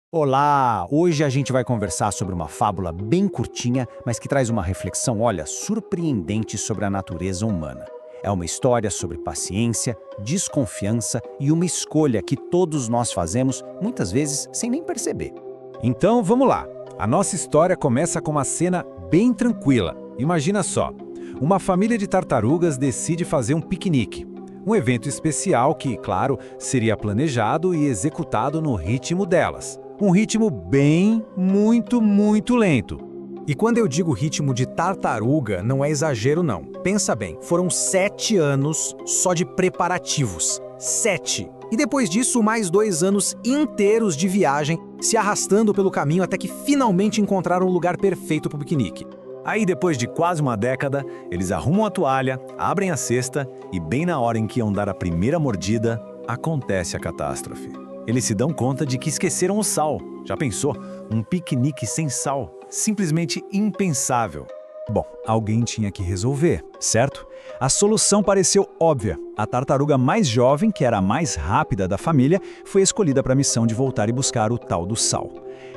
Olá! Hoje a gente vai conversar sobre uma fábula bem curtinha, mas que traz uma reflexão, olha, surpreendente sobre a natureza humana. É uma história sobre paciência, desconfiança e uma escolha que todos nós fazemos, muitas vezes sem nem perceber. Então vamos lá. A nossa história começa com uma cena bem tranquila. Imagina só, uma família de tartarugas decide fazer um piquenique. Um evento especial que, claro, seria planejado e executado no ritmo delas. Um ritmo bem, muito lento. E quando eu digo ritmo de tartaruga, não é exagero não. Pensa bem, foram 7 anos só de preparativos. 7! E depois disso, mais 2 anos inteiros de viagem, se arrastando pelo caminho até que finalmente encontraram o lugar perfeito para o piquenique. Aí, depois de quase uma década, eles arrumam a toalha, abrem a cesta e bem na hora em que iam dar a primeira mordida, acontece a catástrofe. Eles se dão conta de que esqueceram o sal. Já pensou? Um piquenique sem sal? Simplesmente impensável. Bom, alguém tinha que resolver, certo? A solução pareceu óbvia. A tartaruga mais jovem, que era a mais rápida da família, foi escolhida para a missão de voltar e buscar o tal do sal.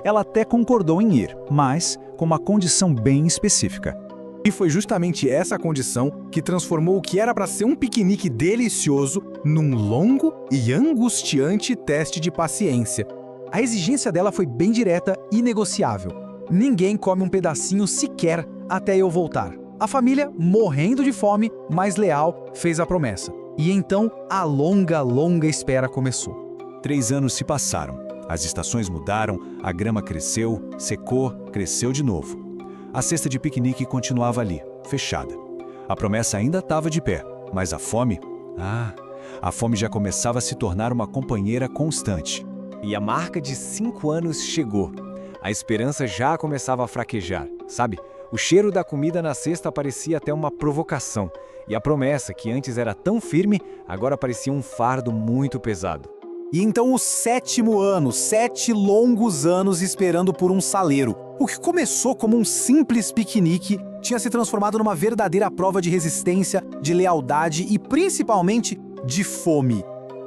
Ela até concordou em ir, mas com uma condição bem específica. E foi justamente essa condição que transformou o que era para ser um piquenique delicioso num longo e angustiante teste de paciência. A exigência dela foi bem direta e negociável. Ninguém come um pedacinho sequer até eu voltar. A família, morrendo de fome, mas leal, fez a promessa. E então a longa espera começou. 3 anos se passaram. As estações mudaram, a grama cresceu, secou, cresceu de novo. A cesta de piquenique continuava ali, fechada. A promessa ainda estava de pé, mas a fome... a fome já começava a se tornar uma companheira constante. E a marca de 5 anos chegou. A esperança já começava a fraquejar, sabe? O cheiro da comida na cesta parecia até uma provocação. E a promessa, que antes era tão firme, agora parecia um fardo muito pesado. E então o 7º ano, 7 longos anos esperando por um saleiro. O que começou como um simples piquenique tinha se transformado numa verdadeira prova de resistência, de lealdade e principalmente de fome.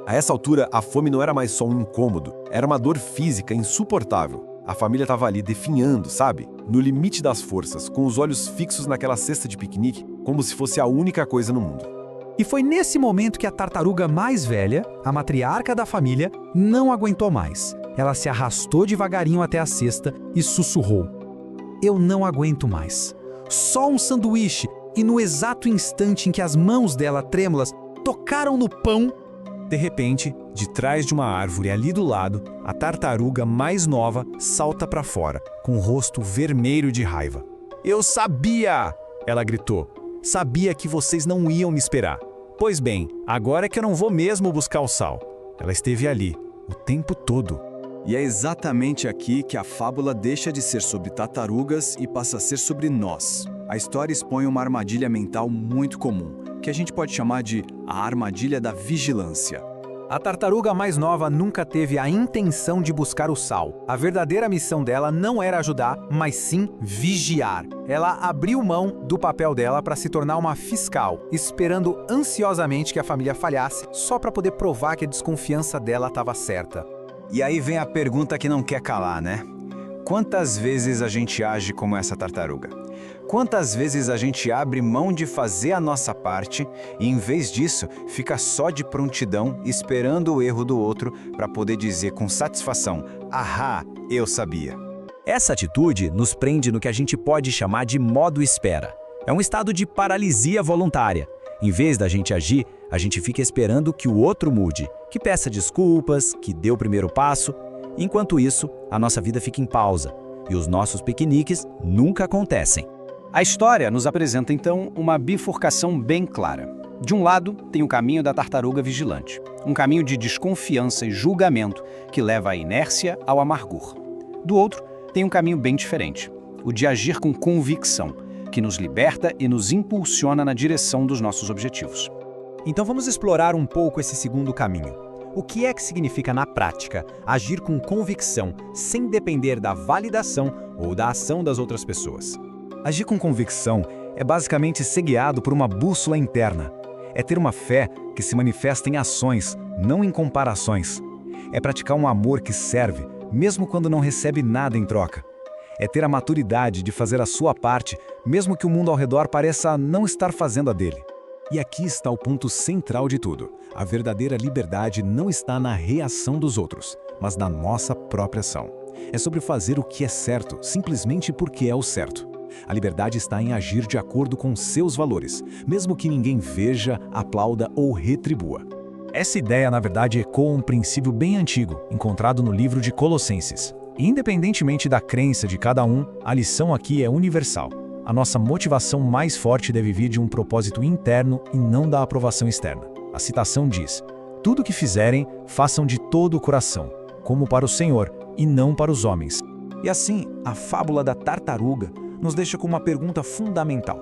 A essa altura, a fome não era mais só um incômodo, era uma dor física insuportável. A família estava ali definhando, sabe? No limite das forças, com os olhos fixos naquela cesta de piquenique, como se fosse a única coisa no mundo. E foi nesse momento que a tartaruga mais velha, a matriarca da família, não aguentou mais. Ela se arrastou devagarinho até a cesta e sussurrou: "Eu não aguento mais. Só um sanduíche." E no exato instante em que as mãos dela trêmulas tocaram no pão, De repente, de trás de uma árvore ali do lado, a tartaruga mais nova salta para fora, com o rosto vermelho de raiva. "Eu sabia!" ela gritou. "Sabia que vocês não iam me esperar. Pois bem, agora é que eu não vou mesmo buscar o sal." Ela esteve ali, o tempo todo. E é exatamente aqui que a fábula deixa de ser sobre tartarugas e passa a ser sobre nós. A história expõe uma armadilha mental muito comum, que a gente pode chamar de a armadilha da vigilância. a tartaruga mais nova nunca teve a intenção de buscar o sal. A verdadeira missão dela não era ajudar, mas sim vigiar. Ela abriu mão do papel dela para se tornar uma fiscal, esperando ansiosamente que a família falhasse, só para poder provar que a desconfiança dela estava certa. E aí vem a pergunta que não quer calar, né? Quantas vezes a gente age como essa tartaruga? Quantas vezes a gente abre mão de fazer a nossa parte e, em vez disso, fica só de prontidão esperando o erro do outro para poder dizer com satisfação: "Ahá, eu sabia." Essa atitude nos prende no que a gente pode chamar de modo espera. É um estado de paralisia voluntária. Em vez da gente agir, a gente fica esperando que o outro mude, que peça desculpas, que dê o primeiro passo. Enquanto isso, a nossa vida fica em pausa e os nossos piqueniques nunca acontecem. A história nos apresenta, então, uma bifurcação bem clara. De um lado, tem o caminho da tartaruga vigilante, um caminho de desconfiança e julgamento que leva à inércia ao amargor. Do outro, tem um caminho bem diferente, o de agir com convicção, que nos liberta e nos impulsiona na direção dos nossos objetivos. Então vamos explorar um pouco esse segundo caminho. O que é que significa na prática agir com convicção, sem depender da validação ou da ação das outras pessoas? Agir com convicção é basicamente ser guiado por uma bússola interna. É ter uma fé que se manifesta em ações, não em comparações. É praticar um amor que serve, mesmo quando não recebe nada em troca. É ter a maturidade de fazer a sua parte, mesmo que o mundo ao redor pareça não estar fazendo a dele. E aqui está o ponto central de tudo. A verdadeira liberdade não está na reação dos outros, mas na nossa própria ação. É sobre fazer o que é certo, simplesmente porque é o certo. A liberdade está em agir de acordo com seus valores, mesmo que ninguém veja, aplauda ou retribua. Essa ideia, na verdade, ecoa um princípio bem antigo, encontrado no livro de Colossenses. Independentemente da crença de cada um, a lição aqui é universal. A nossa motivação mais forte deve vir de um propósito interno e não da aprovação externa. A citação diz: "Tudo o que fizerem, façam de todo o coração, como para o Senhor e não para os homens." E assim, a fábula da tartaruga nos deixa com uma pergunta fundamental.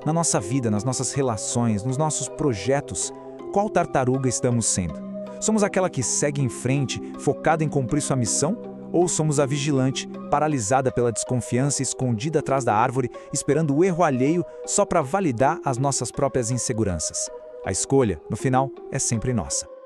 Na nossa vida, nas nossas relações, nos nossos projetos, qual tartaruga estamos sendo? Somos aquela que segue em frente, focada em cumprir sua missão? Ou somos a vigilante, paralisada pela desconfiança, escondida atrás da árvore, esperando o erro alheio só para validar as nossas próprias inseguranças? A escolha, no final, é sempre nossa.